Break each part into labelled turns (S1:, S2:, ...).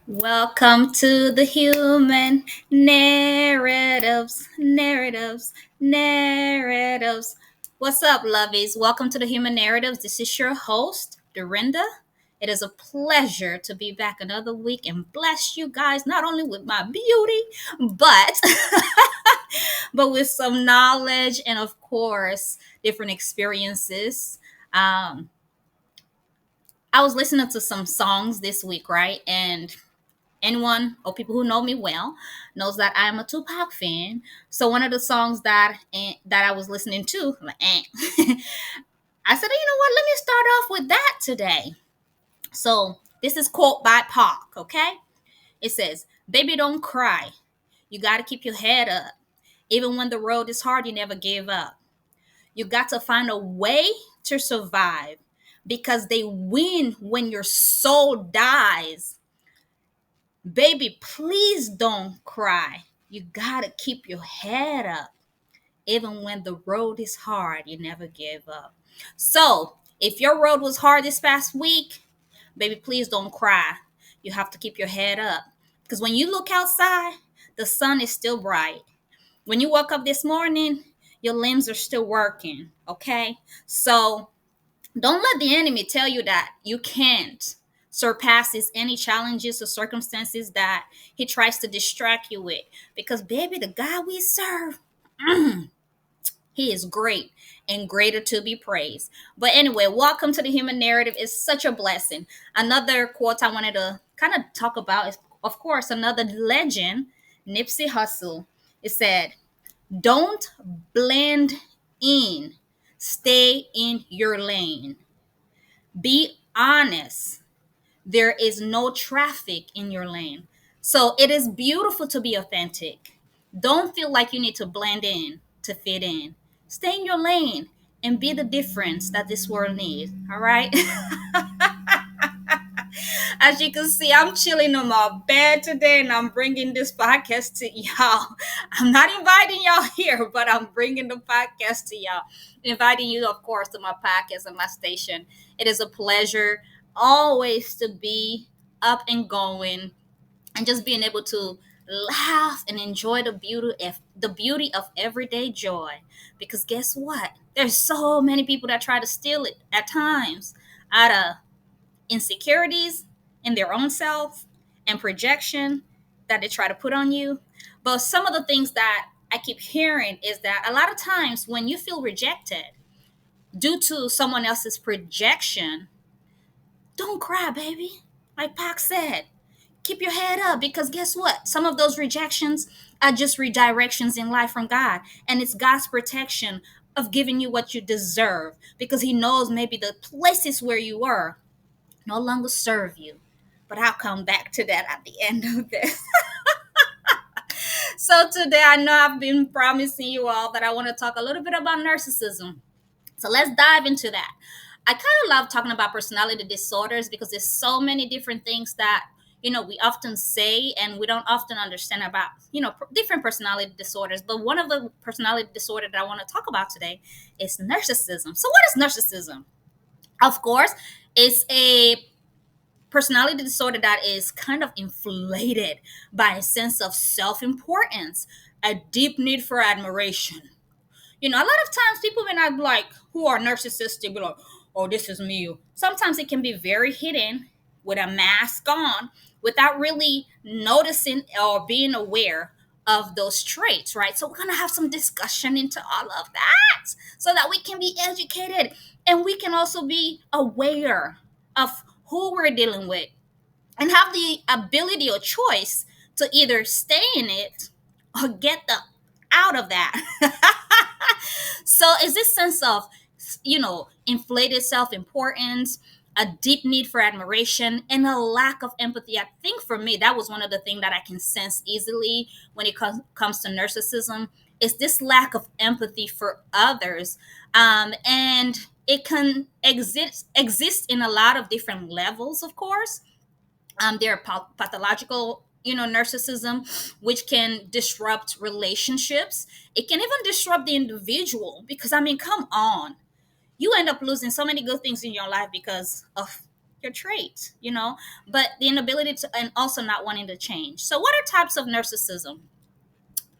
S1: Welcome to the human narratives. What's up, lovies? Welcome to the human narratives. This is your host, Dorinda. It is a pleasure to be back another week and bless you guys not only with my beauty, but but with some knowledge and of course different experiences. Um, I was listening to some songs this week, right? And anyone or people who know me well knows that I am a Tupac fan. So one of the songs that I was listening to, like, I said, you know what? Let me start off with that today. So this is quote by Pac. Okay, it says, "Baby, don't cry. You got to keep your head up. Even when the road is hard, you never give up. You got to find a way to survive because they win when your soul dies. Baby, please don't cry. You gotta keep your head up. Even when the road is hard, you never give up." So, if your road was hard this past week, baby, please don't cry. You have to keep your head up. Because when you look outside, the sun is still bright. When you woke up this morning, your limbs are still working. Okay? So, don't let the enemy tell you that you can't surpasses any challenges or circumstances that he tries to distract you with. Because, baby, the God we serve, he is great and greater to be praised. But anyway, welcome to the human narrative. It's such a blessing. Another quote I wanted to kind of talk about is, of course, another legend, Nipsey Hussle. It said, "Don't blend in, stay in your lane. Be honest. There is no traffic in your lane." So it is beautiful to be authentic. Don't feel like you need to blend in to fit in. Stay in your lane and be the difference that this world needs. All right. As you can see, I'm chilling on my bed today and I'm bringing this podcast to y'all. I'm not inviting y'all here, but I'm bringing the podcast to y'all. Inviting you, of course, to my podcast and my station. It is a pleasure always to be up and going and just being able to laugh and enjoy the beauty of everyday joy. Because guess what? There's so many people that try to steal it at times out of insecurities in their own self and projection that they try to put on you. But some of the things that I keep hearing is that a lot of times when you feel rejected due to someone else's projection, don't cry, baby. Like Pac said, keep your head up because guess what? Some of those rejections are just redirections in life from God. And it's God's protection of giving you what you deserve because He knows maybe the places where you were no longer serve you. But I'll come back to that at the end of this. So today I know I've been promising you all that I want to talk a little bit about narcissism. So let's dive into that. I kind of love talking about personality disorders because there's so many different things that we often say and we don't often understand about different personality disorders. But one of the personality disorder that I want to talk about today is narcissism. So what is narcissism? Of course, it's a personality disorder that is kind of inflated by a sense of self-importance, a deep need for admiration. A lot of times people may not be like who are narcissistic, be like, "Oh, this is me." Sometimes it can be very hidden with a mask on without really noticing or being aware of those traits, right? So we're gonna have some discussion into all of that so that we can be educated and we can also be aware of who we're dealing with and have the ability or choice to either stay in it or get the out of that. So is this sense of inflated self-importance, a deep need for admiration, and a lack of empathy. I think for me that was one of the things that I can sense easily when it comes to narcissism is this lack of empathy for others. And it can exist in a lot of different levels, of course. There are pathological narcissism, which can disrupt relationships. It can even disrupt the individual because, I mean, come on, you end up losing so many good things in your life because of your traits, but the inability to, and also not wanting to change. So, what are types of narcissism?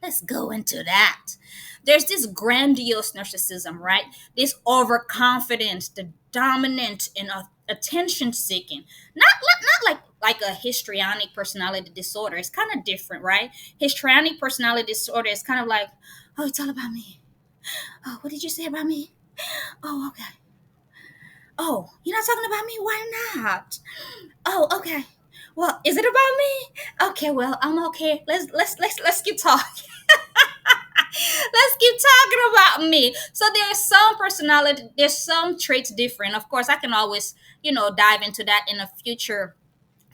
S1: Let's go into that. There's this grandiose narcissism, right? This overconfidence, the dominant and attention seeking. Not like a histrionic personality disorder. It's kind of different, right? Histrionic personality disorder is kind of like, oh, it's all about me. Oh, what did you say about me? Oh, okay. Oh, you're not talking about me? Why not? Oh, okay. Well, is it about me? Okay, well, I'm okay. Let's keep talking. Let's keep talking about me. So there's some personality, there's some traits different. Of course, I can always, dive into that in a future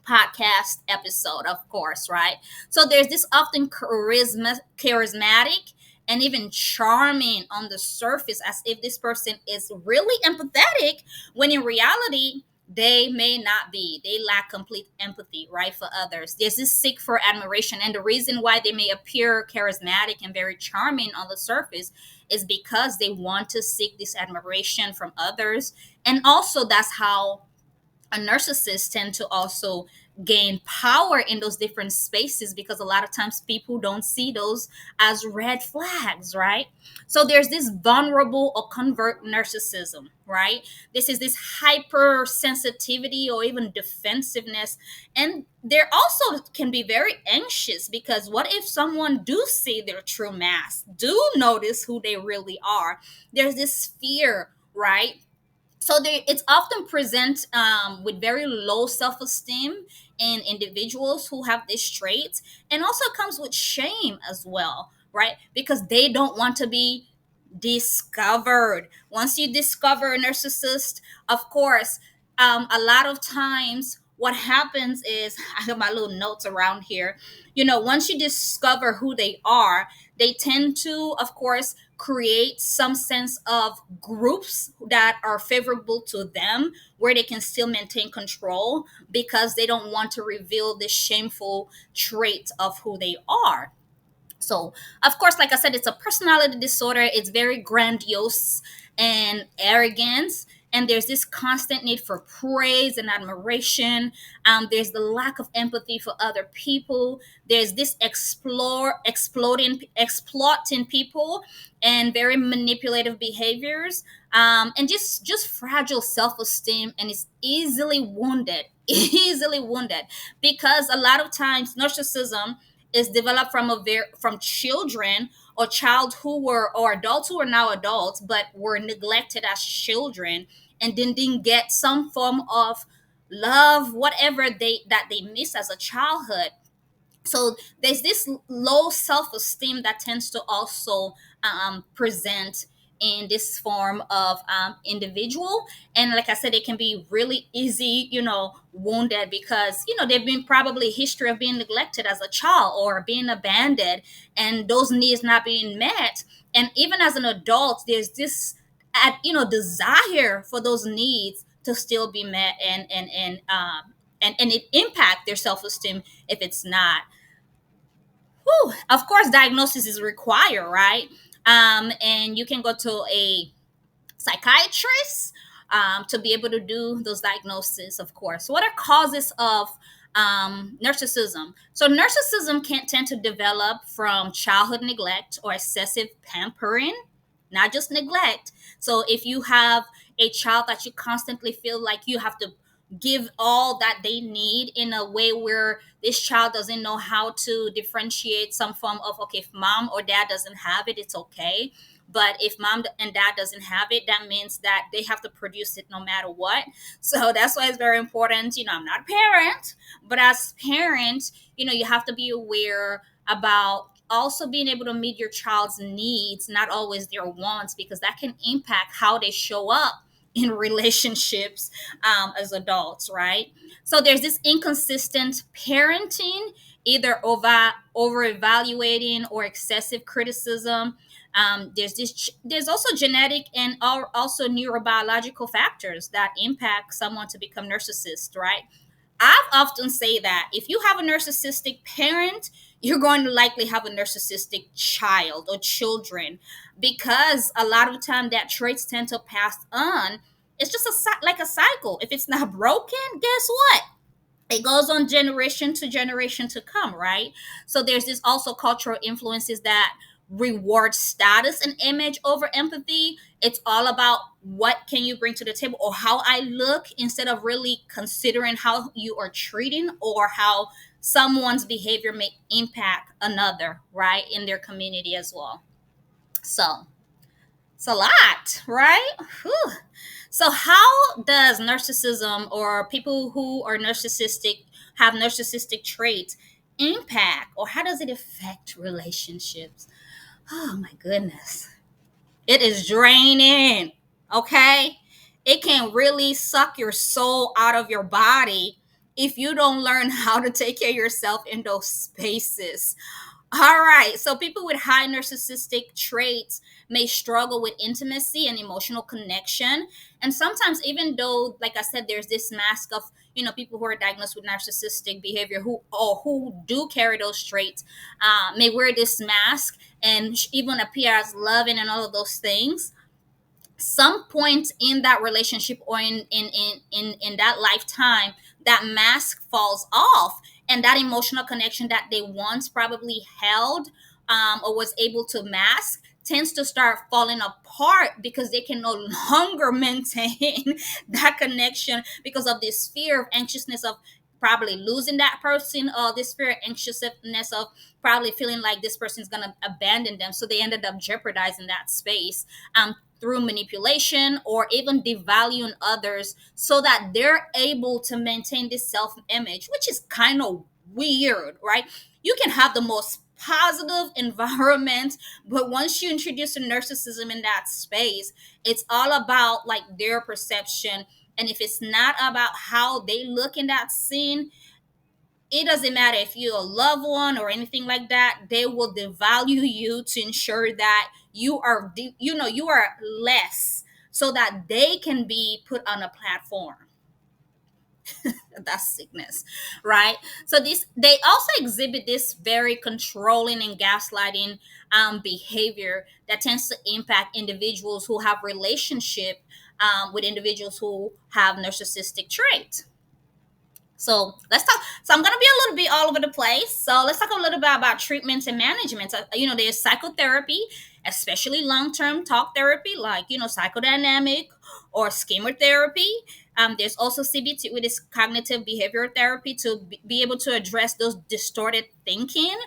S1: podcast episode, of course, right? So there's this often charismatic and even charming on the surface, as if this person is really empathetic, when in reality, they may not be. They lack complete empathy, right, for others. There's this seek for admiration. And the reason why they may appear charismatic and very charming on the surface is because they want to seek this admiration from others. And also, that's how a narcissist tend to also gain power in those different spaces, because a lot of times people don't see those as red flags, right? So there's this vulnerable or convert narcissism, right? This is this hypersensitivity or even defensiveness. And there also can be very anxious, because what if someone do see their true mask, do notice who they really are? There's this fear, right? So it's often present with very low self-esteem in individuals who have these traits, and also comes with shame as well, right? Because they don't want to be discovered. Once you discover a narcissist, of course, a lot of times what happens is, I have my little notes around here. Once you discover who they are, they tend to, of course, create some sense of groups that are favorable to them, where they can still maintain control, because they don't want to reveal the shameful trait of who they are. So, of course, like I said, it's a personality disorder. It's very grandiose and arrogance. And there's this constant need for praise and admiration. There's the lack of empathy for other people. There's this exploiting people, and very manipulative behaviors. And just fragile self-esteem, and is easily wounded, easily wounded, because a lot of times narcissism is developed from children, or child who were, or adults who are now adults but were neglected as children, and then didn't get some form of love, whatever they missed as a childhood. So there's this low self-esteem that tends to also present in this form of individual. And like I said, it can be really easy, wounded, because they've been probably history of being neglected as a child, or being abandoned, and those needs not being met. And even as an adult, there's this desire for those needs to still be met, and it impact their self-esteem if it's not. Whew. Of course, diagnosis is required, right? And you can go to a psychiatrist to be able to do those diagnoses, of course. What are causes of narcissism? So narcissism can tend to develop from childhood neglect or excessive pampering, not just neglect. So if you have a child that you constantly feel like you have to give all that they need, in a way where this child doesn't know how to differentiate some form of, okay, if mom or dad doesn't have it, it's okay. But if mom and dad doesn't have it, that means that they have to produce it no matter what. So that's why it's very important. I'm not a parent, but as parents, you have to be aware about also being able to meet your child's needs, not always their wants, because that can impact how they show up in relationships as adults, right? So there's this inconsistent parenting, either over evaluating or excessive criticism. There's also genetic and also neurobiological factors that impact someone to become narcissist, right? I've often say that if you have a narcissistic parent, you're going to likely have a narcissistic child or children, because a lot of the time that traits tend to pass on It's just like a cycle. If it's not broken, guess what? It goes on generation to generation to come, right? So there's this also cultural influences that reward status and image over empathy. It's all about what can you bring to the table or how I look, instead of really considering how you are treating or how someone's behavior may impact another, right, in their community as well. So it's a lot, right? Whew. So, how does narcissism or people who are narcissistic have narcissistic traits impact, or how does it affect relationships? Oh my goodness. It is draining, okay? It can really suck your soul out of your body if you don't learn how to take care of yourself in those spaces. All right. So people with high narcissistic traits may struggle with intimacy and emotional connection. And sometimes, even though, like I said, there's this mask of, people who are diagnosed with narcissistic behavior who do carry those traits, may wear this mask and even appear as loving and all of those things. Some point in that relationship or in that lifetime, that mask falls off, and that emotional connection that they once probably held, or was able to mask, tends to start falling apart because they can no longer maintain that connection because of this fear of anxiousness of probably losing that person, or this fear of anxiousness of probably feeling like this person's gonna abandon them, so they ended up jeopardizing that space, through manipulation or even devaluing others so that they're able to maintain this self image, which is kind of weird, right? You can have the most positive environment, but once you introduce a narcissism in that space, it's all about like their perception. And if it's not about how they look in that scene, it doesn't matter if you're a loved one or anything like that, they will devalue you to ensure that you are less, so that they can be put on a platform. That's sickness, right? So this they also exhibit this very controlling and gaslighting behavior that tends to impact individuals who have relationship with individuals who have narcissistic traits. So let's talk. So I'm gonna be a little bit all over the place. So let's talk a little bit about treatments and management. There's psychotherapy, especially long-term talk therapy, like psychodynamic or schema therapy. There's also CBT, which is cognitive behavioral therapy, to be able to address those distorted thinking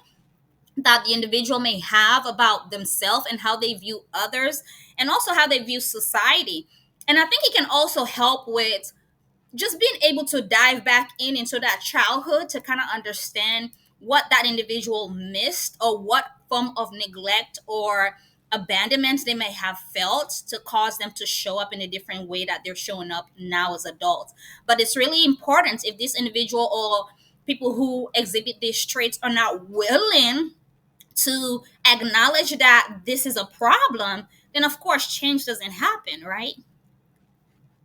S1: that the individual may have about themselves and how they view others, and also how they view society. And I think it can also help with just being able to dive back into that childhood to kind of understand what that individual missed, or what form of neglect or abandonment they may have felt to cause them to show up in a different way that they're showing up now as adults. But it's really important, if this individual or people who exhibit these traits are not willing to acknowledge that this is a problem, then of course change doesn't happen, right?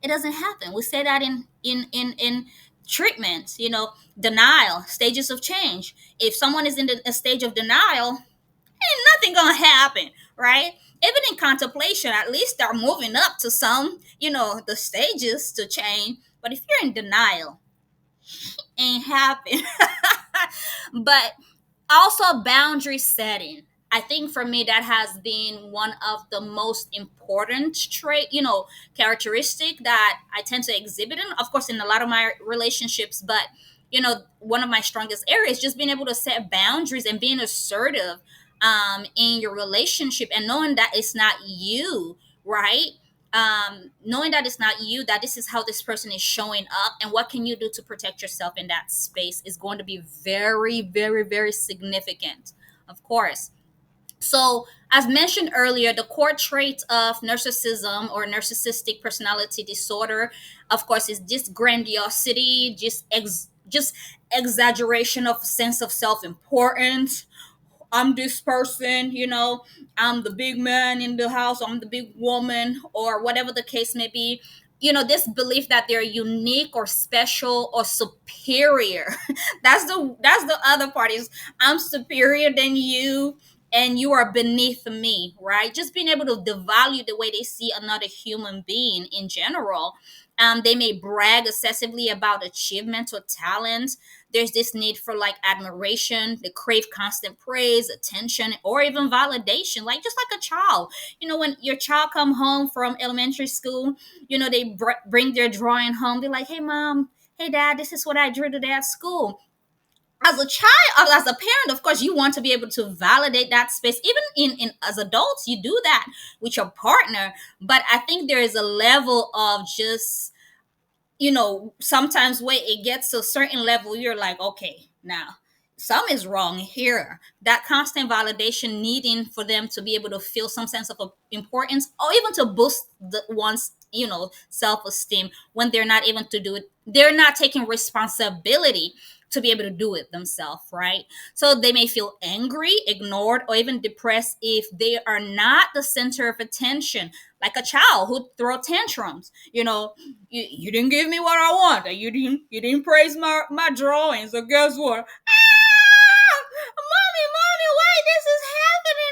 S1: It doesn't happen. We say that in treatments, denial, stages of change. If someone is in a stage of denial, ain't nothing gonna happen, right? Even in contemplation, at least they're moving up to some, the stages to change. But if you're in denial, ain't happen. But also boundary setting, I think for me that has been one of the most important characteristic that I tend to exhibit in, of course, in a lot of my relationships. But one of my strongest areas, just being able to set boundaries and being assertive in your relationship, and knowing that it's not you, right? Knowing that it's not you, that this is how this person is showing up, and what can you do to protect yourself in that space, is going to be very, very, very significant, of course. So, as mentioned earlier, the core trait of narcissism or narcissistic personality disorder, of course, is this grandiosity, just exaggeration of sense of self importance. I'm this person, I'm the big man in the house, I'm the big woman, or whatever the case may be. This belief that they're unique or special or superior. That's the other part, is I'm superior than you. and you are beneath me, right? Just being able to devalue the way they see another human being in general. They may brag excessively about achievements or talents. There's this need for like admiration. They crave constant praise, attention, or even validation, like just like a child. When your child come home from elementary school, they bring their drawing home. They're like, hey mom, hey dad, this is what I drew today at school. As a child, as a parent, of course you want to be able to validate that space. Even in as adults, you do that with your partner. But I think there is a level of just, sometimes when it gets to a certain level, you're like, okay, now something is wrong here. That constant validation, needing for them to be able to feel some sense of importance, or even to boost one's, self-esteem, when they're not able to do it, they're not taking responsibility to be able to do it themselves, right? So they may feel angry, ignored, or even depressed if they are not the center of attention, like a child who throw tantrums. You didn't give me what I want. You didn't praise my drawings. So guess what? Mommy, why this is happening?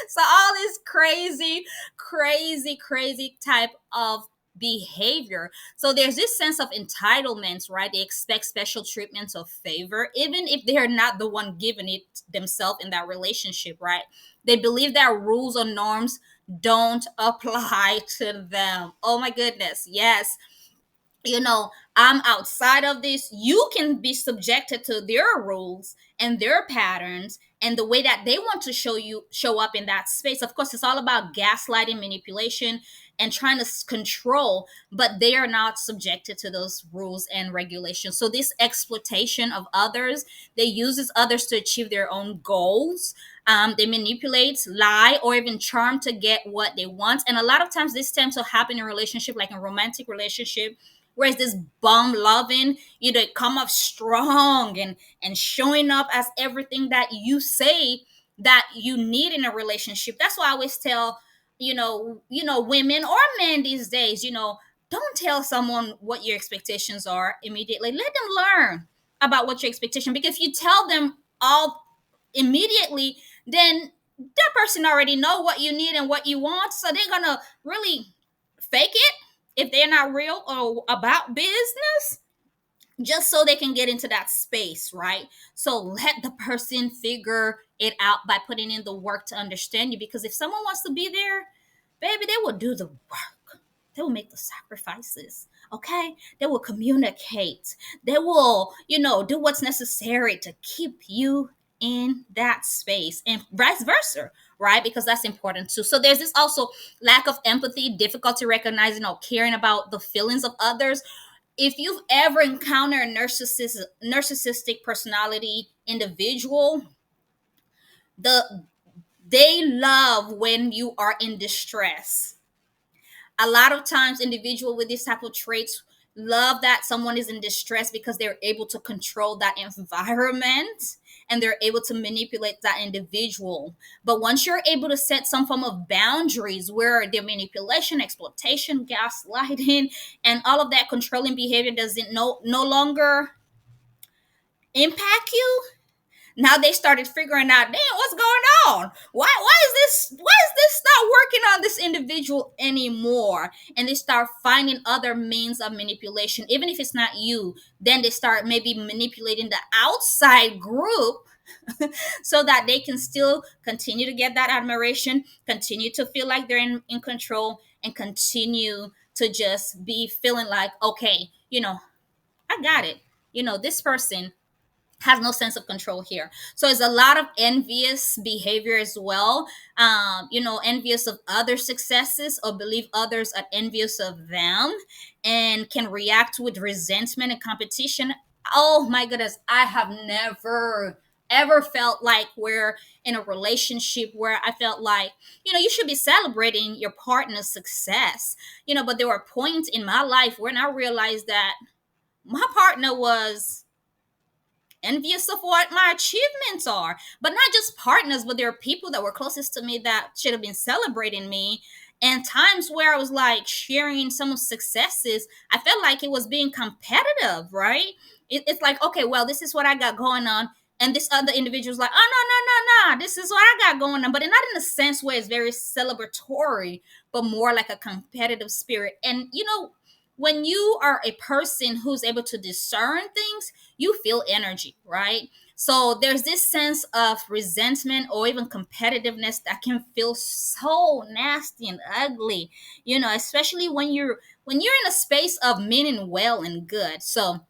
S1: So all this crazy type of behavior. So there's this sense of entitlement, right? They expect special treatments or favor, even if they are not the one giving it themselves in that relationship, right? They believe that rules or norms don't apply to them. Oh my goodness, yes. I'm outside of this. You can be subjected to their rules and their patterns and the way that they want to show up in that space. Of course, it's all about gaslighting, manipulation, and trying to control, but they are not subjected to those rules and regulations. So this exploitation of others, they uses others to achieve their own goals. They manipulate, lie, or even charm to get what they want. And a lot of times this tends to happen in relationship, like in romantic relationship, whereas this bum loving, come up strong and showing up as everything that you say that you need in a relationship. That's why I always tell, women or men these days, don't tell someone what your expectations are immediately. Let them learn about what your expectation, because if you tell them all immediately, then that person already know what you need and what you want, so they're gonna really fake it if they're not real or about business, just so they can get into that space, right? So let the person figure it out by putting in the work to understand you, because if someone wants to be there, baby, they will do the work. They will make the sacrifices. Okay, they will communicate. They will, do what's necessary to keep you in that space, and vice versa, right? Because that's important too. So there's this also lack of empathy, difficulty recognizing or caring about the feelings of others. If you've ever encountered a narcissistic personality individual, the they love when you are in distress. A lot of times individual with these type of traits love that someone is in distress, because they're able to control that environment and they're able to manipulate that individual. But once you're able to set some form of boundaries where the manipulation, exploitation, gaslighting, and all of that controlling behavior doesn't no longer impact you, now they started figuring out, damn, what's going on? Why is this not working on this individual anymore? And they start finding other means of manipulation, even if it's not you. Then they start maybe manipulating the outside group so that they can still continue to get that admiration, continue to feel like they're in control, and continue to just be feeling like, okay, I got it. This person has no sense of control here. So it's a lot of envious behavior as well. Envious of other successes, or believe others are envious of them, and can react with resentment and competition. Oh my goodness, I have never ever felt like we're in a relationship where I felt like, you should be celebrating your partner's success. But there were points in my life when I realized that my partner was envious of what my achievements are. But not just partners, but there are people that were closest to me that should have been celebrating me. And times where I was like sharing some of successes, I felt like it was being competitive, right? It's like, okay, well, this is what I got going on, and this other individual's like, oh, no, no, no, no, this is what I got going on, but not in a sense where it's very celebratory, but more like a competitive spirit. And when you are a person who's able to discern things, you feel energy, right? So there's this sense of resentment or even competitiveness that can feel so nasty and ugly, especially when you're in a space of meaning well and good. So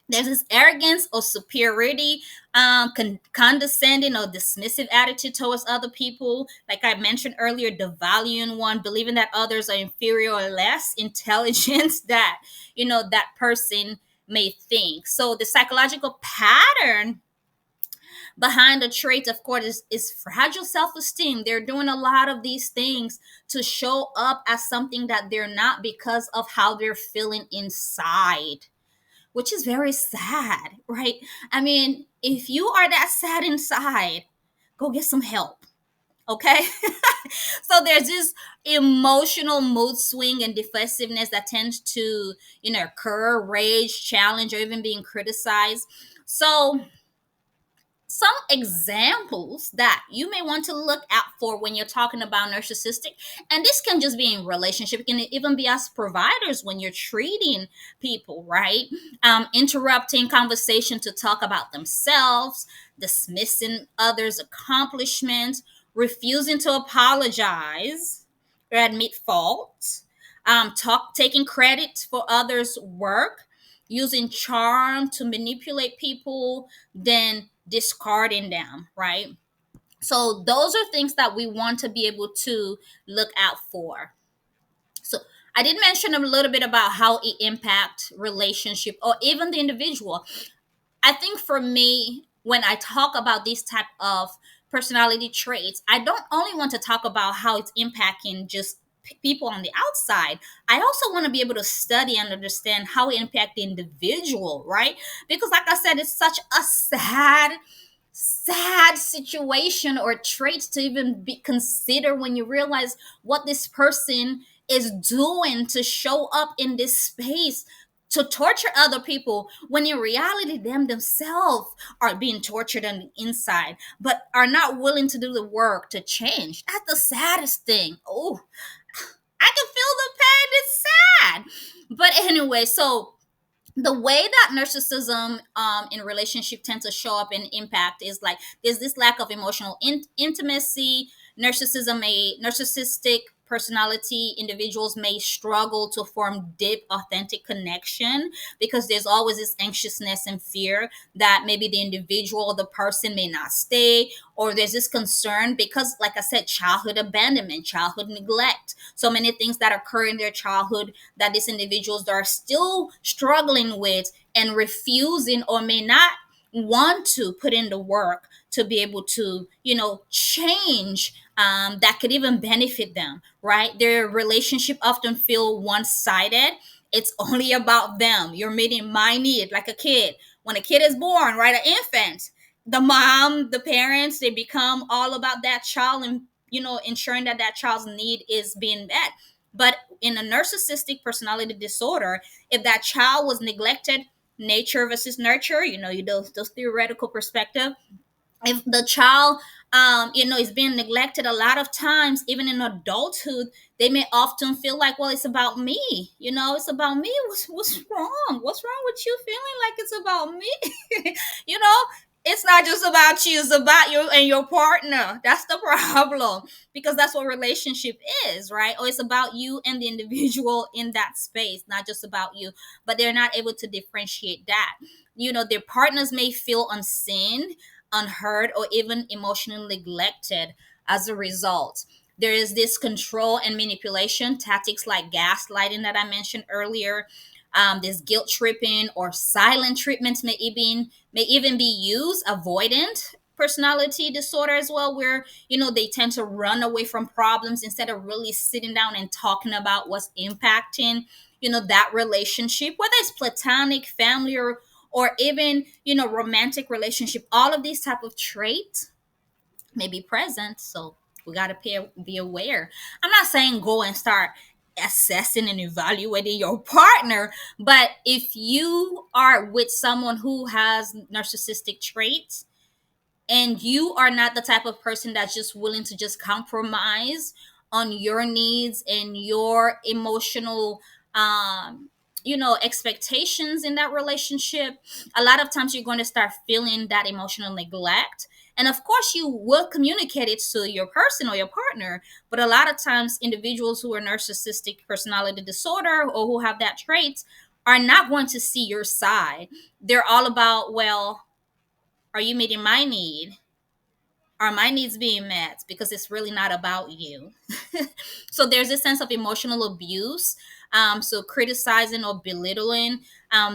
S1: there's this arrogance or superiority, condescending or dismissive attitude towards other people. Like I mentioned earlier, devaluing one, believing that others are inferior or less intelligent that that person may think. So the psychological pattern behind the traits, of course, is fragile self-esteem. They're doing a lot of these things to show up as something that they're not because of how they're feeling inside, which is very sad, right? I mean, if you are that sad inside, go get some help, okay? So there's this emotional mood swing and defensiveness that tends to, occur, rage, challenge, or even being criticized. So some examples that you may want to look out for when you're talking about narcissistic, and this can just be in relationship, it can even be as providers when you're treating people, right? Interrupting conversation to talk about themselves, dismissing others accomplishments, refusing to apologize or admit fault, taking credit for others work, using charm to manipulate people, then discarding them, right? So those are things that we want to be able to look out for. So I did mention a little bit about how it impacts relationship or even the individual. I think for me, when I talk about these type of personality traits, I don't only want to talk about how it's impacting just people on the outside. I also want to be able to study and understand how it impacts the individual, right? Because like I said, it's such a sad situation or traits to even be consider when you realize what this person is doing to show up in this space to torture other people, when in reality them themselves are being tortured on the inside but are not willing to do the work to change. That's the saddest thing. Oh, I can feel the pain. It's sad. But anyway, so the way that narcissism in relationship tends to show up and impact is like there's this lack of emotional intimacy. Narcissistic personality individuals may struggle to form deep authentic connection because there's always this anxiousness and fear that maybe the individual or the person may not stay, or there's this concern because like I said, childhood abandonment, childhood neglect, so many things that occur in their childhood that these individuals are still struggling with and refusing or may not want to put in the work to be able to change, that could even benefit them, right? Their relationship often feel one-sided. It's only about them. You're meeting my need, like a kid. When a kid is born, right, an infant, the mom, the parents, they become all about that child and ensuring that that child's need is being met. But in a narcissistic personality disorder, if that child was neglected, nature versus nurture, those theoretical perspective, if the child is being neglected a lot of times, even in adulthood, they may often feel like, well, it's about me, it's about me. What's wrong with you feeling like it's about me? you know it's not just about you, it's about you and your partner. That's the problem, because that's what relationship is, right? Or it's about you and the individual in that space, not just about you. But they're not able to differentiate that. Their partners may feel unseen, unheard, or even emotionally neglected as a result. There is this control and manipulation tactics like gaslighting that I mentioned earlier. This guilt tripping or silent treatments may even be used. Avoidant personality disorder as well, where they tend to run away from problems instead of really sitting down and talking about what's impacting that relationship, whether it's platonic, family, or even romantic relationship. All of these type of traits may be present, so we got to be aware. I'm not saying go and start assessing and evaluating your partner, but if you are with someone who has narcissistic traits, and you are not the type of person that's just willing to just compromise on your needs and your emotional expectations in that relationship, a lot of times you're going to start feeling that emotional neglect. And of course you will communicate it to your person or your partner, but a lot of times individuals who are narcissistic personality disorder or who have that trait are not going to see your side. They're all about, well, are you meeting my need? Are my needs being met? Because it's really not about you. So there's a sense of emotional abuse. So criticizing or belittling,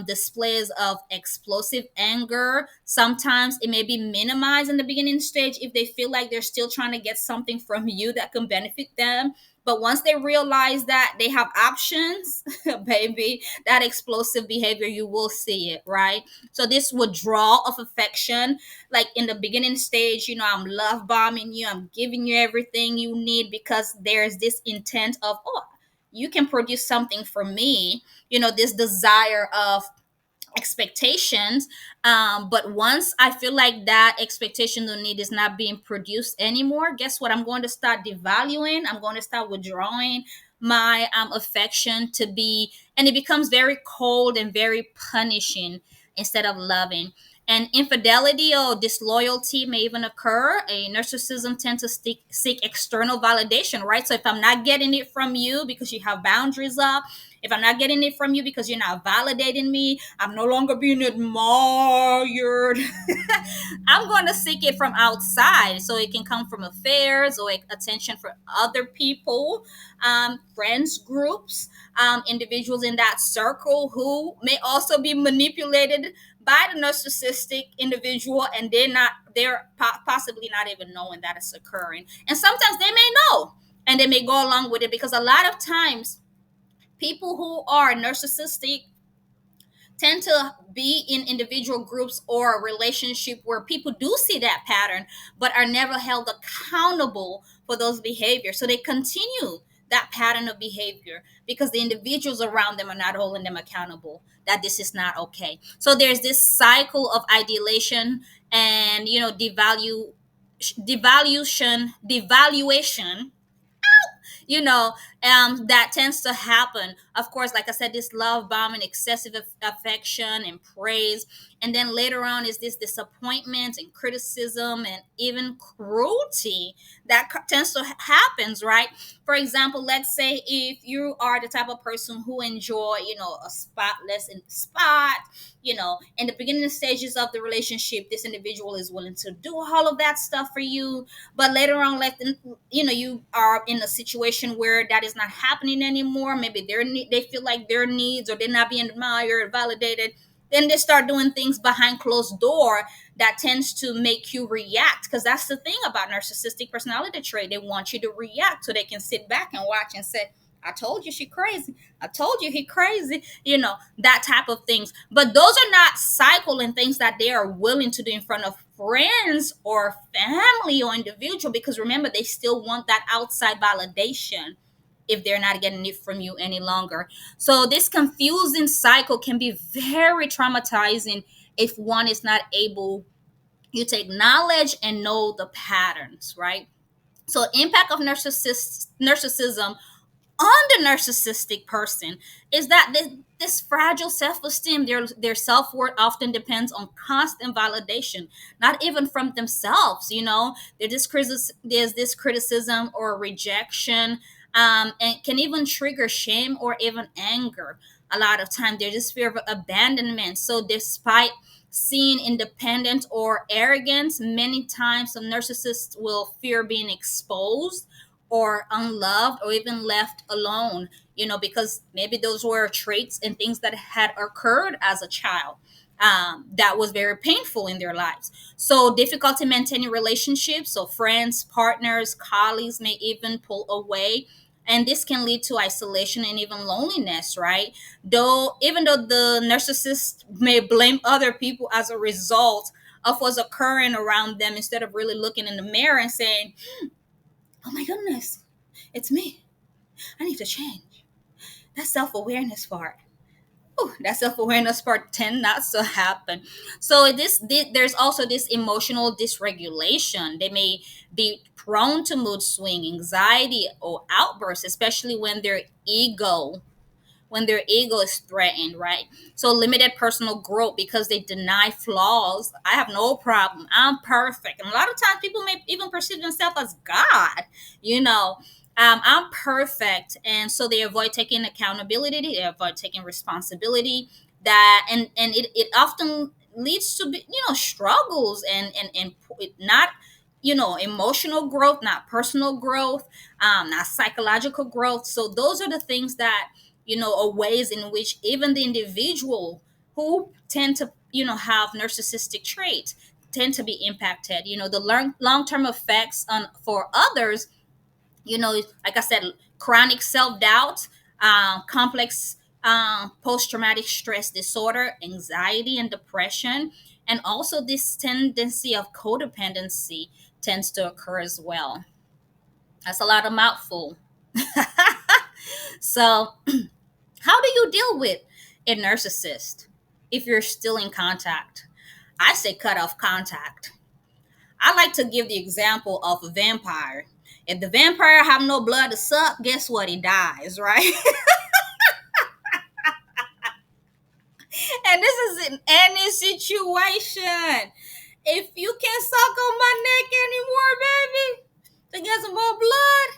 S1: displays of explosive anger. Sometimes it may be minimized in the beginning stage if they feel like they're still trying to get something from you that can benefit them. But once they realize that they have options, baby, that explosive behavior, you will see it, right? So this withdrawal of affection, like in the beginning stage, I'm love bombing you, I'm giving you everything you need because there's this intent of, oh, you can produce something for me, this desire of expectations. But once I feel like that expectation or need is not being produced anymore, guess what? I'm going to start devaluing, I'm going to start withdrawing my affection to be, and it becomes very cold and very punishing instead of loving. And infidelity or disloyalty may even occur. A narcissism tends to seek external validation, right? So if I'm not getting it from you because you have boundaries up, if I'm not getting it from you because you're not validating me, I'm no longer being admired. I'm going to seek it from outside. So it can come from affairs or attention from other people, friends, groups, individuals in that circle who may also be manipulated by the narcissistic individual, and they're possibly not even knowing that it's occurring. And sometimes they may know and they may go along with it, because a lot of times people who are narcissistic tend to be in individual groups or a relationship where people do see that pattern but are never held accountable for those behaviors. So they continue that pattern of behavior because the individuals around them are not holding them accountable that this is not okay. So there's this cycle of ideation and devaluation, you know that tends to happen. Of course, like I said, this love bombing, excessive affection and praise, and then later on is this disappointment and criticism and even cruelty that tends to happens, right? For example, let's say if you are the type of person who enjoy a spotless in spot, in the beginning stages of the relationship, this individual is willing to do all of that stuff for you. But later on, you are in a situation where that is not happening anymore. Maybe they feel like their needs, or they're not being admired, validated. Then they start doing things behind closed door that tends to make you react, because that's the thing about narcissistic personality trait. They want you to react so they can sit back and watch and say, I told you she crazy, I told you he crazy, that type of things. But those are not cycle and things that they are willing to do in front of friends or family or individual, because remember, they still want that outside validation if they're not getting it from you any longer. So this confusing cycle can be very traumatizing if one is not able you to acknowledge and know the patterns, right? So impact of narcissism on the narcissistic person is that this fragile self-esteem, their self-worth often depends on constant validation, not even from themselves. There's this criticism or rejection, and can even trigger shame or even anger. A lot of time there's this fear of abandonment. So despite seeing independent or arrogance, many times some narcissists will fear being exposed or unloved or even left alone, because maybe those were traits and things that had occurred as a child, that was very painful in their lives. So difficulty maintaining relationships, so friends, partners, colleagues may even pull away. And this can lead to isolation and even loneliness, right? Even though the narcissist may blame other people as a result of what's occurring around them, instead of really looking in the mirror and saying, oh my goodness, it's me, I need to change. That self-awareness part. that self-awareness part tend not to happen. So there's also this emotional dysregulation. They may be prone to mood swing, anxiety, or outbursts, especially when their ego is threatened, right? So limited personal growth because they deny flaws. I have no problem. I'm perfect. And a lot of times people may even perceive themselves as God, you know. I'm perfect. And so they avoid taking accountability, they avoid taking responsibility. That and it often leads to struggles and not emotional growth, not personal growth, not psychological growth. So those are the things that or ways in which even the individual who tend to have narcissistic traits tend to be impacted. The long-term effects on for others, like I said, chronic self-doubt, complex post-traumatic stress disorder, anxiety and depression, and also this tendency of codependency tends to occur as well. That's a lot of mouthful. So how do you deal with a narcissist if you're still in contact? I say cut off contact. I like to give the example of a vampire. If the vampire have no blood to suck, guess what? He dies, right? And this is in any situation. If you can't suck on my neck anymore, baby, to get some more blood,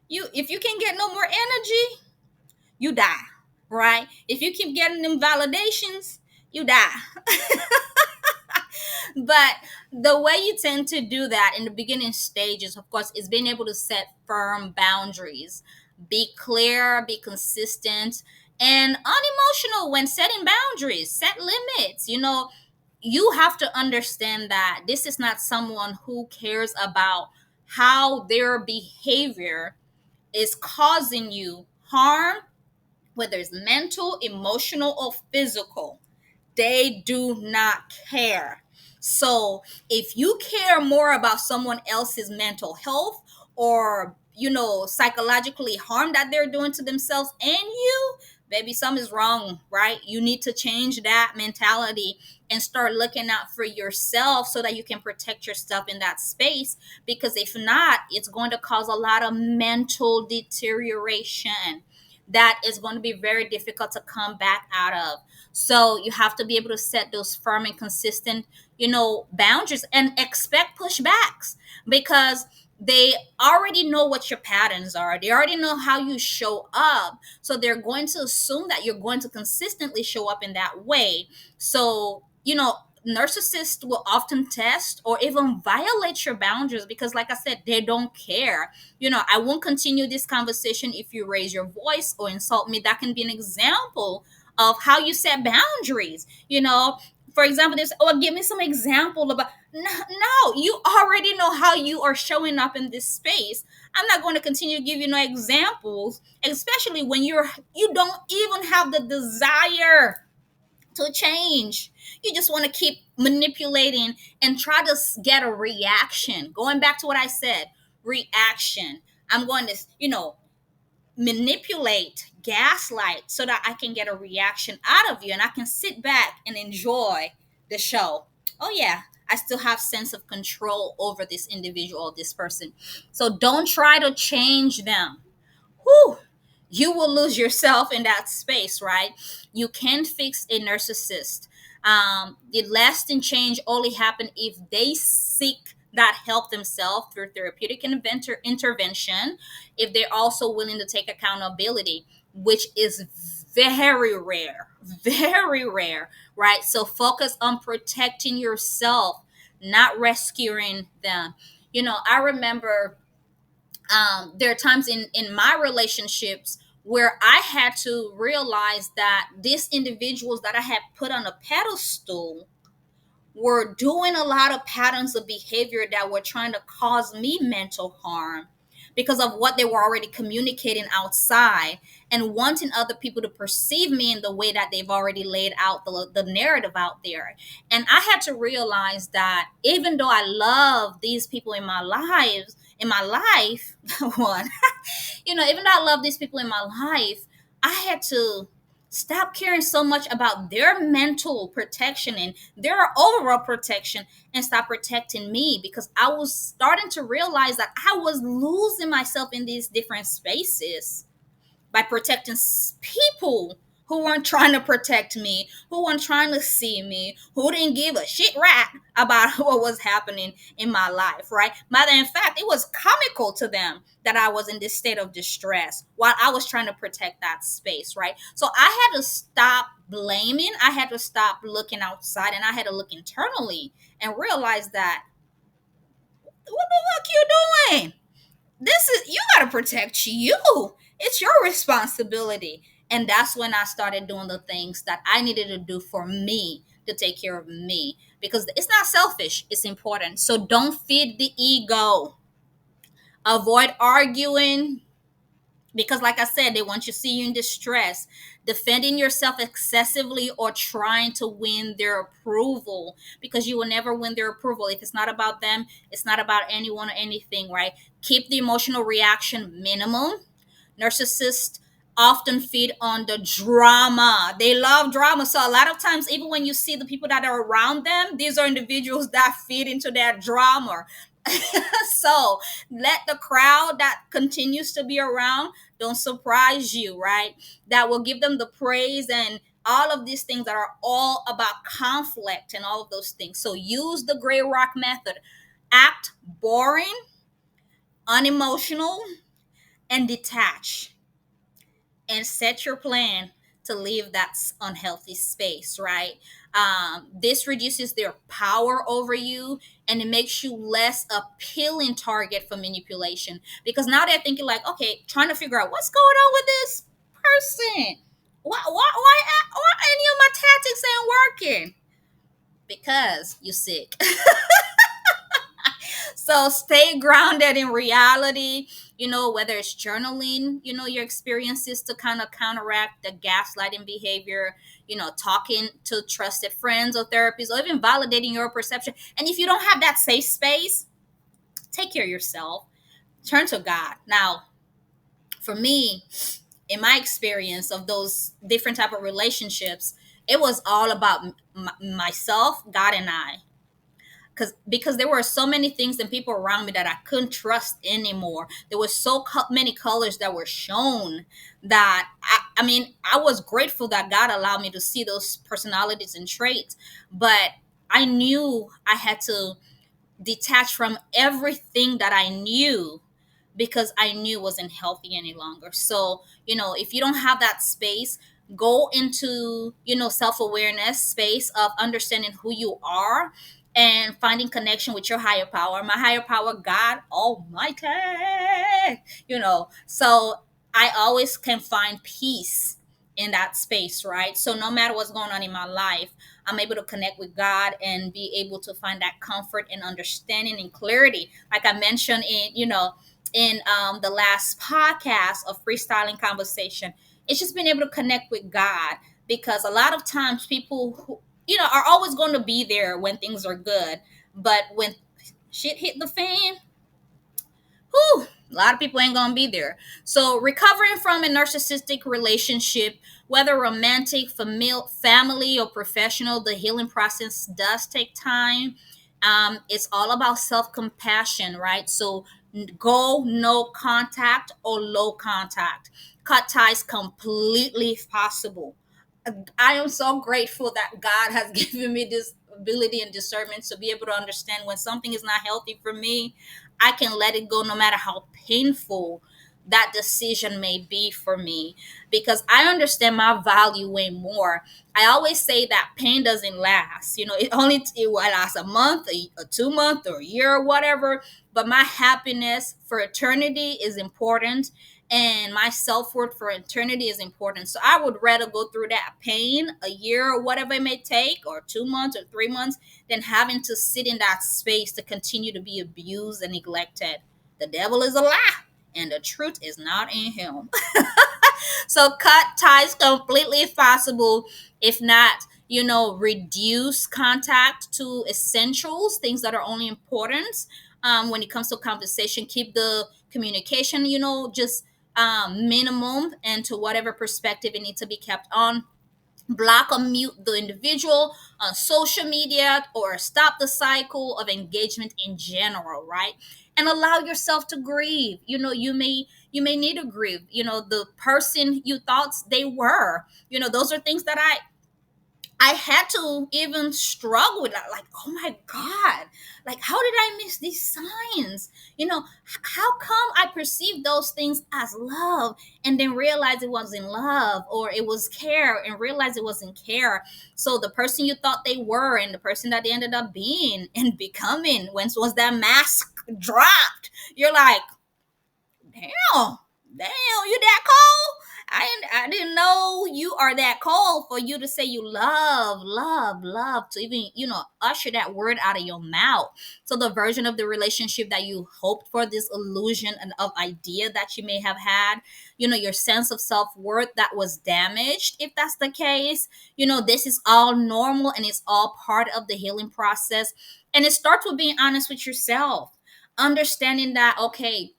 S1: if you can't get no more energy, you die, right? If you keep getting them validations, you die. But the way you tend to do that in the beginning stages, of course, is being able to set firm boundaries. Be clear, be consistent, and unemotional when setting boundaries. Set limits. You have to understand that this is not someone who cares about how their behavior is causing you harm, whether it's mental, emotional, or physical. They do not care. So if you care more about someone else's mental health or psychologically harm that they're doing to themselves and you, baby, something is wrong, right? You need to change that mentality and start looking out for yourself so that you can protect yourself in that space, because if not, it's going to cause a lot of mental deterioration that is going to be very difficult to come back out of. So you have to be able to set those firm and consistent, boundaries, and expect pushbacks, because they already know what your patterns are. They already know how you show up. So they're going to assume that you're going to consistently show up in that way. So, narcissists will often test or even violate your boundaries because, like I said, they don't care. I won't continue this conversation if you raise your voice or insult me. That can be an example of how you set boundaries. For example, this, oh, give me some example about, no, you already know how you are showing up in this space. I'm not going to continue to give you no examples, especially when you don't even have the desire to change. You just want to keep manipulating and try to get a reaction. Going back to what I said, reaction. I'm going to, manipulate, gaslight, so that I can get a reaction out of you and I can sit back and enjoy the show. Oh yeah, I still have sense of control over this individual, this person. So don't try to change them. Whew, you will lose yourself in that space, right? You can't fix a narcissist. The lasting change only happen if they seek that help themselves through therapeutic intervention, if they're also willing to take accountability, which is very rare, right? So focus on protecting yourself, not rescuing them. I remember there are times in my relationships where I had to realize that these individuals that I had put on a pedestal were doing a lot of patterns of behavior that were trying to cause me mental harm because of what they were already communicating outside and wanting other people to perceive me in the way that they've already laid out the narrative out there. And I had to realize that even though I love these people in my life, one, even though I love these people in my life, I had to Stop caring so much about their mental protection and their overall protection, and stop protecting me, because I was starting to realize that I was losing myself in these different spaces by protecting people who weren't trying to protect me, who weren't trying to see me, who didn't give a shit rat about what was happening in my life, right? Matter in fact, it was comical to them that I was in this state of distress while I was trying to protect that space, right? So I had to stop blaming, I had to stop looking outside, and I had to look internally and realize that, what the fuck you doing? This is, you got to protect you. It's your responsibility. And that's when I started doing the things that I needed to do for me, to take care of me, because it's not selfish, it's important. So don't feed the ego. Avoid arguing, because like I said, they want you to see you in distress. Defending yourself excessively or trying to win their approval, because you will never win their approval. If it's not about them, it's not about anyone or anything, right? Keep the emotional reaction minimum. Narcissists often feed on the drama. They love drama. So a lot of times, even when you see the people that are around them, these are individuals that feed into that drama. So let the crowd that continues to be around don't surprise you, right? That will give them the praise and all of these things that are all about conflict and all of those things. So use the gray rock method. Act boring, unemotional, and detach, and set your plan to leave that unhealthy space, right? This reduces their power over you, and it makes you less appealing target for manipulation, because now they're thinking like, okay, trying to figure out what's going on with this person. Why any of my tactics ain't working? Because you sick. So stay grounded in reality, whether it's journaling, your experiences to kind of counteract the gaslighting behavior, talking to trusted friends or therapists, or even validating your perception. And if you don't have that safe space, take care of yourself. Turn to God. Now, for me, in my experience of those different type of relationships, it was all about myself, God, and I, because there were so many things and people around me that I couldn't trust anymore. There were many colors that were shown that I mean, I was grateful that God allowed me to see those personalities and traits, but I knew I had to detach from everything that I knew, because I knew wasn't healthy any longer. So, if you don't have that space, go into, self-awareness space of understanding who you are and finding connection with your higher power. My higher power, God Almighty. So I always can find peace in that space, right? So no matter what's going on in my life, I'm able to connect with God and be able to find that comfort and understanding and clarity. Like I mentioned in the last podcast of freestyling conversation, it's just being able to connect with God, because a lot of times people who, are always going to be there when things are good, but when shit hit the fan, whew, a lot of people ain't gonna be there. So recovering from a narcissistic relationship, whether romantic, family, or professional, the healing process does take time. It's all about self-compassion, right? So go no contact or low contact. Cut ties completely if possible. I am so grateful that God has given me this ability and discernment to be able to understand when something is not healthy for me. I can let it go no matter how painful that decision may be for me, because I understand my value way more. I always say that pain doesn't last. It will last a month, a 2 month, or a year, or whatever. But my happiness for eternity is important, and my self-worth for eternity is important. So I would rather go through that pain a year or whatever it may take, or 2 months or 3 months, than having to sit in that space to continue to be abused and neglected. The devil is a lie, and the truth is not in him. So cut ties completely if possible. If not, reduce contact to essentials, things that are only important. When it comes to conversation, keep the communication, just minimum and to whatever perspective it needs to be kept on. Block or mute the individual on social media, or stop the cycle of engagement in general, right? And allow yourself to grieve. You may need to grieve, the person you thought they were. Those are things that I had to even struggle with that. Like, oh my God, like, how did I miss these signs? How come I perceived those things as love and then realized it wasn't love, or it was care and realized it wasn't care? So the person you thought they were and the person that they ended up being and becoming, once that mask dropped, you're like, damn, you that cold? I didn't know you are that cold for you to say you love, love, love, to even, usher that word out of your mouth. So the version of the relationship that you hoped for, this illusion and of idea that you may have had, your sense of self-worth that was damaged, if that's the case, this is all normal and it's all part of the healing process. And it starts with being honest with yourself, understanding that, okay,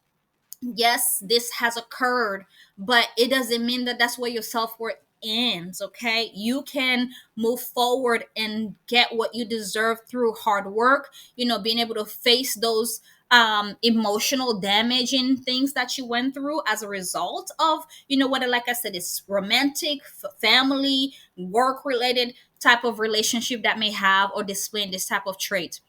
S1: yes, this has occurred, but it doesn't mean that that's where your self-worth ends. Okay, you can move forward and get what you deserve through hard work, being able to face those emotional damaging things that you went through as a result of, whether, like I said, it's romantic, family, work related type of relationship that may have or displaying this type of trait.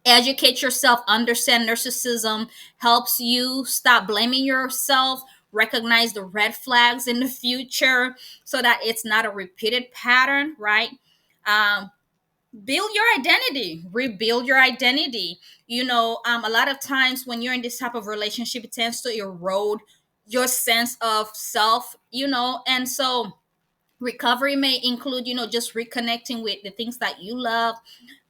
S1: Educate yourself, understand narcissism, helps you stop blaming yourself, recognize the red flags in the future so that it's not a repeated pattern, right? um, Build your identity, rebuild your identity. A lot of times when you're in this type of relationship, it tends to erode your sense of self, and so recovery may include, just reconnecting with the things that you love,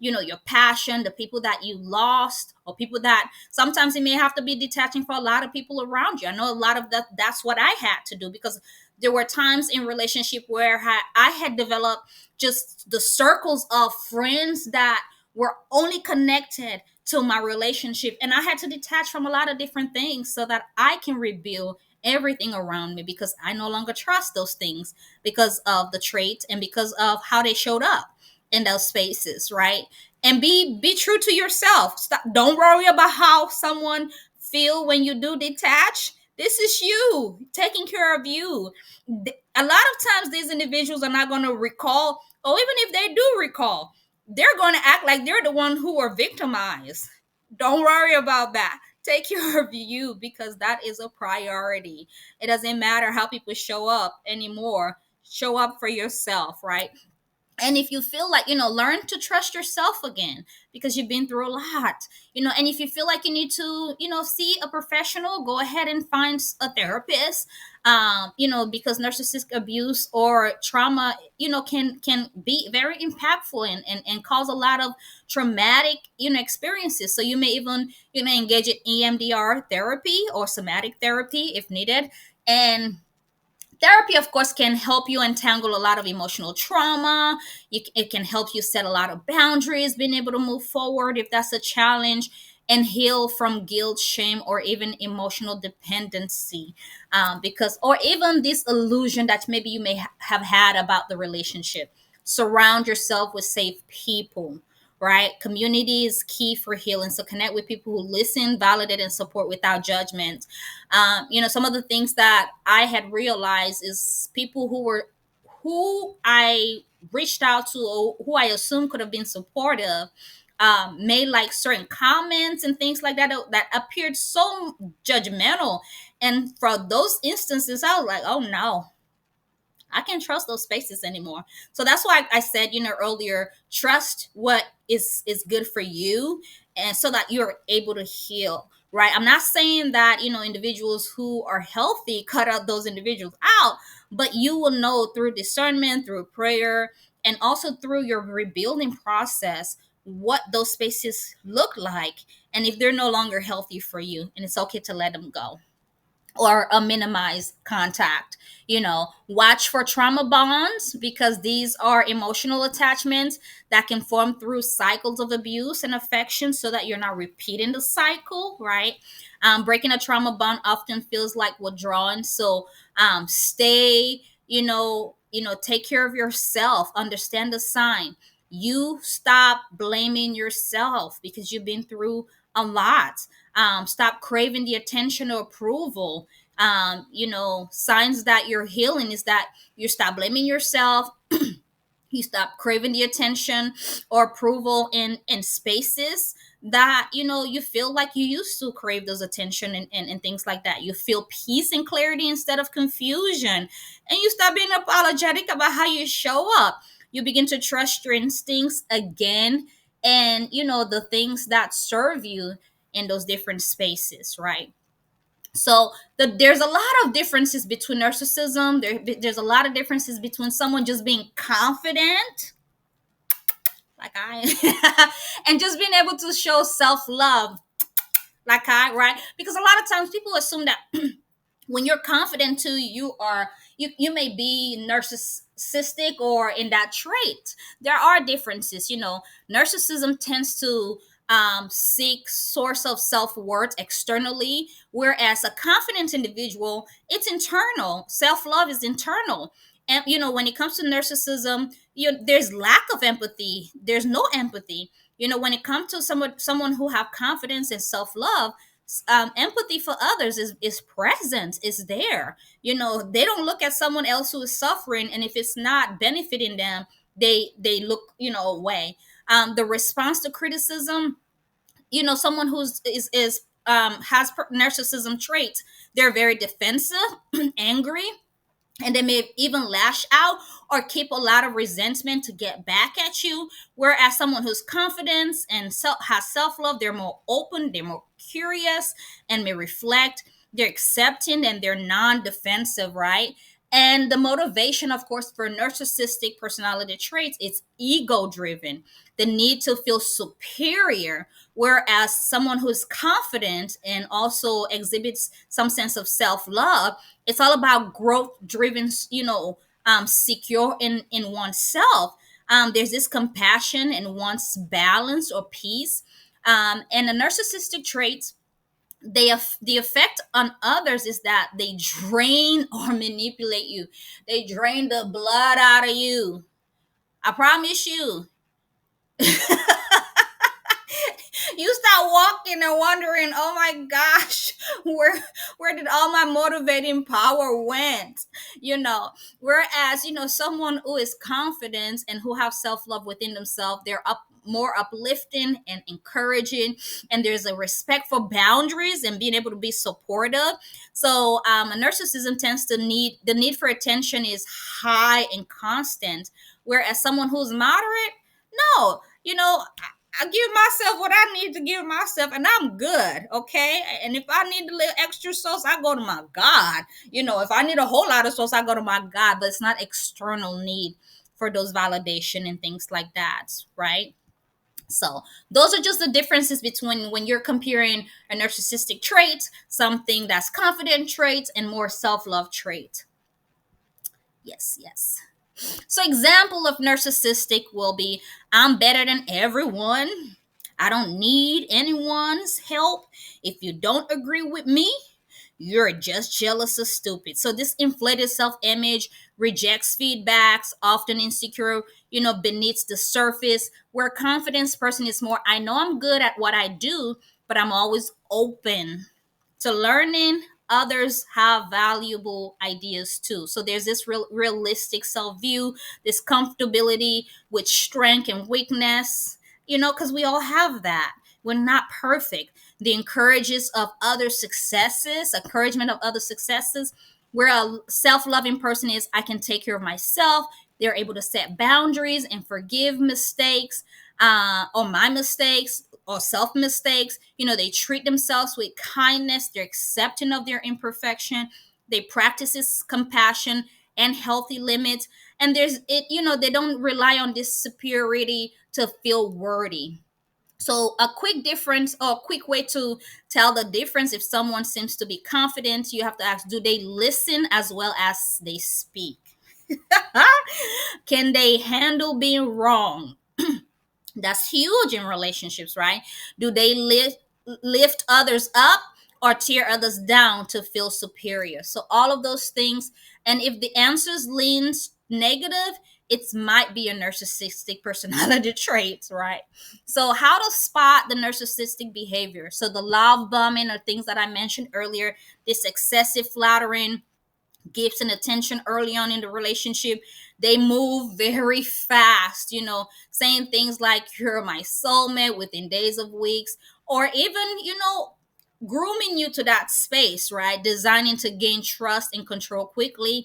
S1: your passion, the people that you lost, or people that sometimes it may have to be detaching for a lot of people around you. I know a lot of that's what I had to do, because there were times in relationship where I had developed just the circles of friends that were only connected to my relationship, and I had to detach from a lot of different things so that I can rebuild everything around me, because I no longer trust those things because of the traits and because of how they showed up in those spaces, right? And be true to yourself. Stop, don't worry about how someone feel when you do detach. This is you taking care of you. A lot of times these individuals are not going to recall, or even if they do recall, they're going to act like they're the one who were victimized. Don't worry about that. Take care of you, because that is a priority. It doesn't matter how people show up anymore. Show up for yourself, right? And if you feel like, learn to trust yourself again, because you've been through a lot. And if you feel like you need to, see a professional, go ahead and find a therapist. Because narcissistic abuse or trauma, can be very impactful and cause a lot of traumatic, experiences. So you may even, engage in EMDR therapy or somatic therapy if needed. And therapy, of course, can help you untangle a lot of emotional trauma. It can help you set a lot of boundaries, being able to move forward if that's a challenge, and heal from guilt, shame, or even emotional dependency. Because, or even this illusion that maybe you may have had about the relationship. Surround yourself with safe people. Right? Community is key for healing. So connect with people who listen, validate, and support without judgment. Some of the things that I had realized is people who I reached out to, or who I assumed could have been supportive, made like certain comments and things like that appeared so judgmental. And for those instances, I was like, oh no, I can't trust those spaces anymore. So that's why I said, earlier, trust what is good for you, and so that you're able to heal. Right. I'm not saying that, individuals who are healthy cut out those individuals out, but you will know through discernment, through prayer, and also through your rebuilding process what those spaces look like, and if they're no longer healthy for you, and it's okay to let them go. or minimize contact. Watch for trauma bonds, because these are emotional attachments that can form through cycles of abuse and affection, so that you're not repeating the cycle, right? Breaking a trauma bond often feels like withdrawing. So stay, take care of yourself, understand the sign. You stop blaming yourself because you've been through a lot. Stop craving the attention or approval. Signs that you're healing is that you stop blaming yourself. You stop craving the attention or approval in spaces that you feel like you used to crave those attention, and things like that. You feel peace and clarity instead of confusion, and you stop being apologetic about how you show up. You begin to trust your instincts again, and the things that serve you in those different spaces, right? So there's a lot of differences between narcissism. There's a lot of differences between someone just being confident, like I, and just being able to show self-love, like I, right? Because a lot of times people assume that when you're confident too, you may be narcissistic or in that trait. There are differences. Narcissism tends to seek source of self-worth externally, whereas a confident individual, it's internal. Self-love is internal. And when it comes to narcissism, there's lack of empathy. There's no empathy. When it comes to someone who have confidence and self-love, empathy for others is present, is there. They don't look at someone else who is suffering, and if it's not benefiting them, they look away. The response to criticism, someone who's is has narcissism traits, they're very defensive, angry, and they may even lash out or keep a lot of resentment to get back at you. Whereas someone who's confident and has self-love, they're more open, they're more curious, and may reflect. They're accepting and they're non-defensive, right? And the motivation, of course, for narcissistic personality traits, it's ego driven, the need to feel superior. Whereas someone who's confident and also exhibits some sense of self-love, it's all about growth driven, secure in oneself. There's this compassion and wants balance or peace. And the narcissistic traits, the effect on others is that they drain or manipulate you. They drain the blood out of you. I promise you. You start walking and wondering, oh my gosh, where did all my motivating power went? Whereas someone who is confident and who have self-love within themselves, they're more uplifting and encouraging, and there's a respect for boundaries and being able to be supportive. So a narcissism tends to need the need for attention is high and constant, whereas someone who's moderate, no, I give myself what I need to give myself, and I'm good, okay? And if I need a little extra sauce, I go to my God. If I need a whole lot of sauce, I go to my God, but it's not external need for those validation and things like that, right? So those are just the differences between when you're comparing a narcissistic trait, something that's confident trait, and more self-love trait. Yes, yes. So example of narcissistic will be, I'm better than everyone. I don't need anyone's help. If you don't agree with me, you're just jealous or stupid. So this inflated self-image rejects feedbacks, often insecure, beneath the surface. Where confidence person is more, I know I'm good at what I do, but I'm always open to learning. Others have valuable ideas too. So there's this realistic self view, this comfortability with strength and weakness, because we all have that. We're not perfect. The encouragement of other successes, where a self-loving person is, I can take care of myself. They're able to set boundaries and forgive mistakes, or my mistakes or self mistakes. They treat themselves with kindness. They're accepting of their imperfection. They practices compassion and healthy limits. And they don't rely on this superiority to feel worthy. So a quick difference, or a quick way to tell the difference, if someone seems to be confident, you have to ask, do they listen as well as they speak? Can they handle being wrong? That's huge in relationships, right? Do they lift others up or tear others down to feel superior? So all of those things. And if the answers leans negative, it might be a narcissistic personality traits, right? So how to spot the narcissistic behavior? So the love bombing, or things that I mentioned earlier, this excessive flattering, gifts and attention early on in the relationship. They move very fast, saying things like, you're my soulmate, within days of weeks, or even, grooming you to that space, right? Designing to gain trust and control quickly.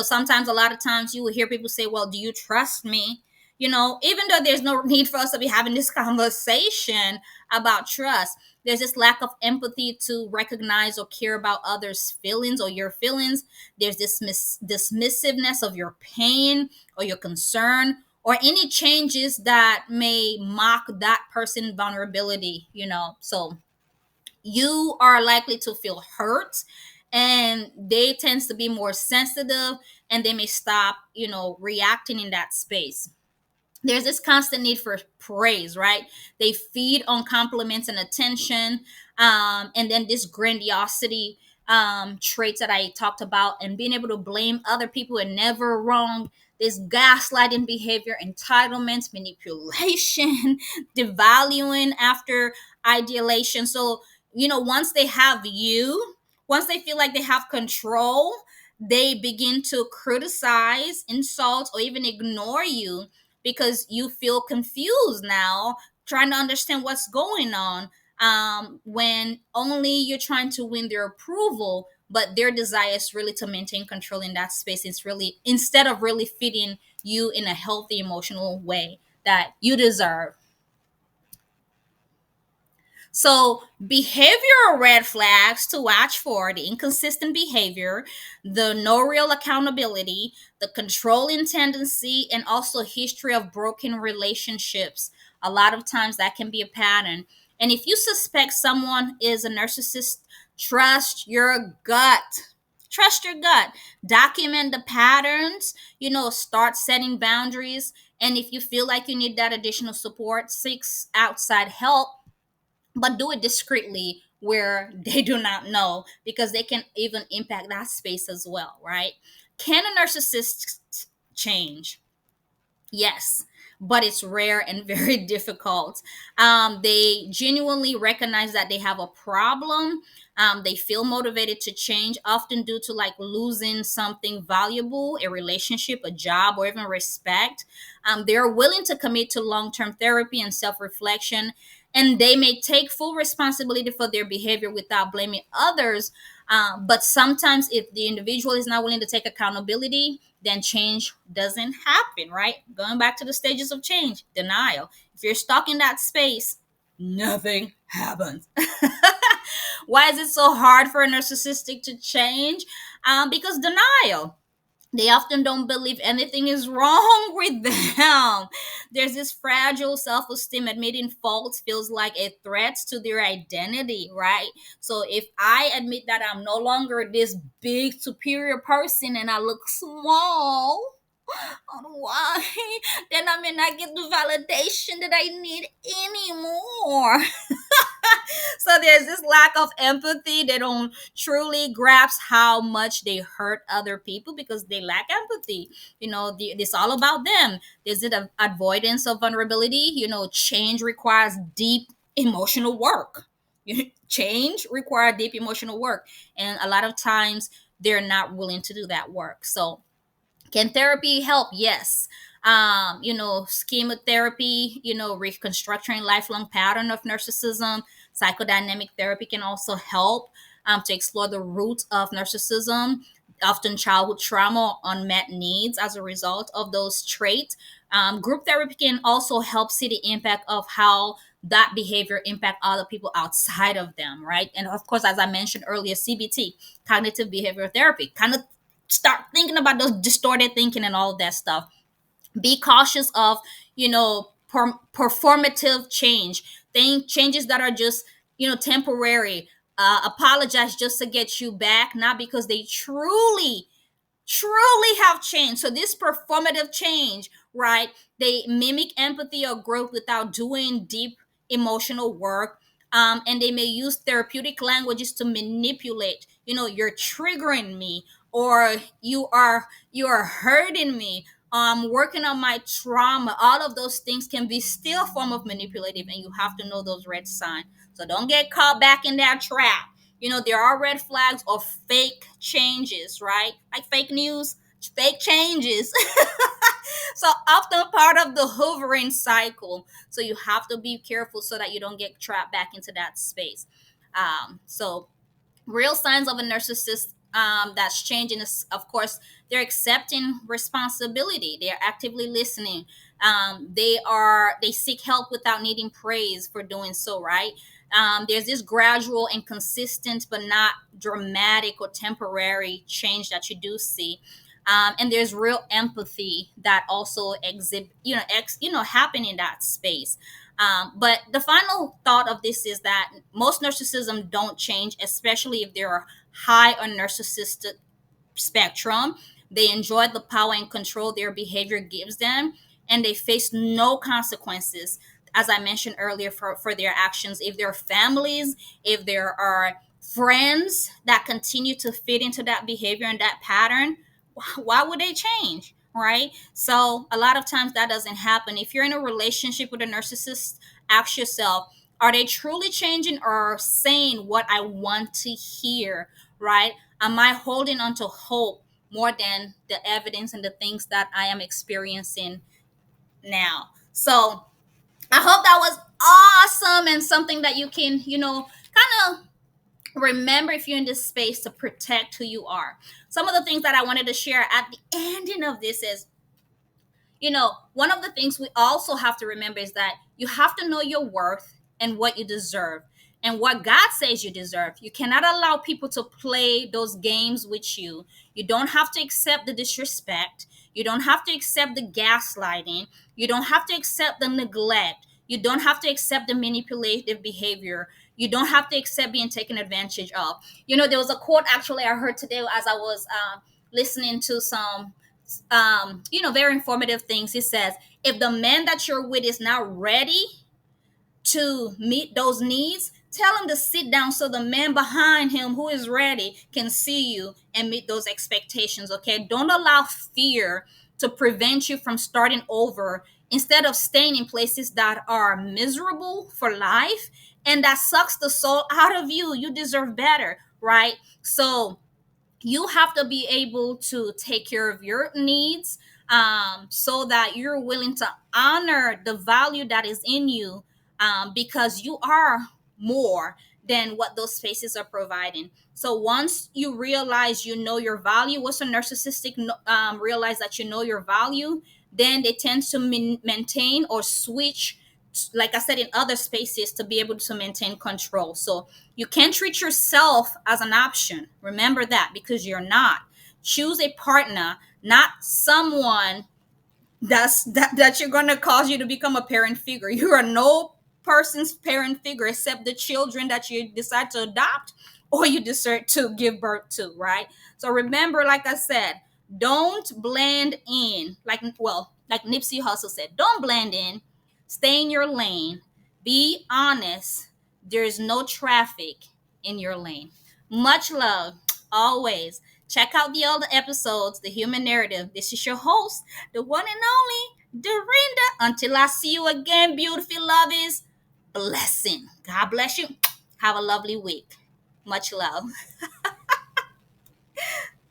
S1: Sometimes, a lot of times, you will hear people say, well, do you trust me? Even though there's no need for us to be having this conversation about trust, there's this lack of empathy to recognize or care about others' feelings or your feelings. There's this dismissiveness of your pain or your concern, or any changes that may mock that person's vulnerability. So you are likely to feel hurt, and they tends to be more sensitive, and they may stop, reacting in that space. There's this constant need for praise, right? They feed on compliments and attention, and then this grandiosity, traits that I talked about, and being able to blame other people and never wrong. This gaslighting behavior, entitlements, manipulation, devaluing after ideation. So, once they have you, once they feel like they have control, they begin to criticize, insult, or even ignore you, because you feel confused now, trying to understand what's going on, when only you're trying to win their approval, but their desire is really to maintain control in that space. It's really, instead of really fitting you in a healthy emotional way that you deserve. So, behavioral red flags to watch for: the inconsistent behavior, the no real accountability, the controlling tendency, and also history of broken relationships. A lot of times that can be a pattern. And if you suspect someone is a narcissist, trust your gut. Trust your gut. Document the patterns, start setting boundaries. And if you feel like you need that additional support, seek outside help, but do it discreetly where they do not know, because they can even impact that space as well, right? Can a narcissist change? Yes, but it's rare and very difficult. They genuinely recognize that they have a problem. They feel motivated to change, often due to like losing something valuable, a relationship, a job, or even respect. They're willing to commit to long term therapy and self reflection, and they may take full responsibility for their behavior without blaming others. But sometimes, if the individual is not willing to take accountability, then change doesn't happen, right? Going back to the stages of change: denial. If you're stuck in that space, nothing happens. Why is it so hard for a narcissistic to change? Because denial. They often don't believe anything is wrong with them. There's this fragile self esteem. Admitting faults feels like a threat to their identity, right? So if I admit that I'm no longer this big superior person and I look small, I don't know why, then I may not get the validation that I need anymore. So there's this lack of empathy. They don't truly grasp how much they hurt other people because they lack empathy. It's all about them. There's an avoidance of vulnerability. Change requires deep emotional work. Change requires deep emotional work, and a lot of times they're not willing to do that work. So, can therapy help? Yes. Chemotherapy, reconstructing lifelong pattern of narcissism. Psychodynamic therapy can also help, to explore the roots of narcissism, often childhood trauma, unmet needs as a result of those traits. Group therapy can also help see the impact of how that behavior impact other people outside of them, right? And of course, as I mentioned earlier, CBT, cognitive behavioral therapy, kind of start thinking about those distorted thinking and all of that stuff. Be cautious of, performative changes that are just temporary. Apologize just to get you back, not because they truly have changed. So this performative change, right? They mimic empathy or growth without doing deep emotional work. And they may use therapeutic languages to manipulate. You're triggering me, or you are hurting me. Working on my trauma. All of those things can be still a form of manipulative, and you have to know those red signs. So don't get caught back in that trap. There are red flags of fake changes, right? Like fake news, fake changes. So often part of the hovering cycle. So you have to be careful so that you don't get trapped back into that space. So real signs of a narcissist that's changing is, of course, they're accepting responsibility. They're actively listening. They seek help without needing praise for doing so, right? There's this gradual and consistent but not dramatic or temporary change that you do see. And there's real empathy that also happen in that space. But the final thought of this is that most narcissism don't change, especially if they're high on narcissistic spectrum. They enjoy the power and control their behavior gives them, and they face no consequences, as I mentioned earlier, for their actions. If there are families, if there are friends that continue to fit into that behavior and that pattern, why would they change? Right? So a lot of times that doesn't happen. If you're in a relationship with a narcissist, ask yourself, are they truly changing or saying what I want to hear? Right? Am I holding on to hope more than the evidence and the things that I am experiencing now? So I hope that was awesome and something that you can, kind of remember if you're in this space to protect who you are. Some of the things that I wanted to share at the ending of this is, one of the things we also have to remember is that you have to know your worth and what you deserve and what God says you deserve. You cannot allow people to play those games with you. You don't have to accept the disrespect. You don't have to accept the gaslighting. You don't have to accept the neglect. You don't have to accept the manipulative behavior. You don't have to accept being taken advantage of. There was a quote actually I heard today as I was listening to some very informative things. It says, if the man that you're with is not ready to meet those needs, tell him to sit down so the man behind him who is ready can see you and meet those expectations. Okay. Don't allow fear to prevent you from starting over instead of staying in places that are miserable for life and that sucks the soul out of you. You deserve better, right? So you have to be able to take care of your needs, so that you're willing to honor the value that is in you, because you are more than what those spaces are providing. So once you realize you know your value, what's a narcissistic realize that you know your value, then they tend to maintain or switch, like I said, in other spaces to be able to maintain control. So you can't treat yourself as an option. Remember that, because you're not. Choose a partner, not someone that you're going to cause you to become a parent figure. You are no person's parent figure except the children that you decide to adopt or you decide to give birth to, right? So remember, like I said, don't blend in. Like Nipsey Hussle said, don't blend in. Stay in your lane. Be honest. There's no traffic in your lane. Much love, always. Check out the other episodes, The Human Narrative. This is your host, the one and only Dorinda. Until I see you again, beautiful lovies, blessing. God bless you. Have a lovely week. Much love.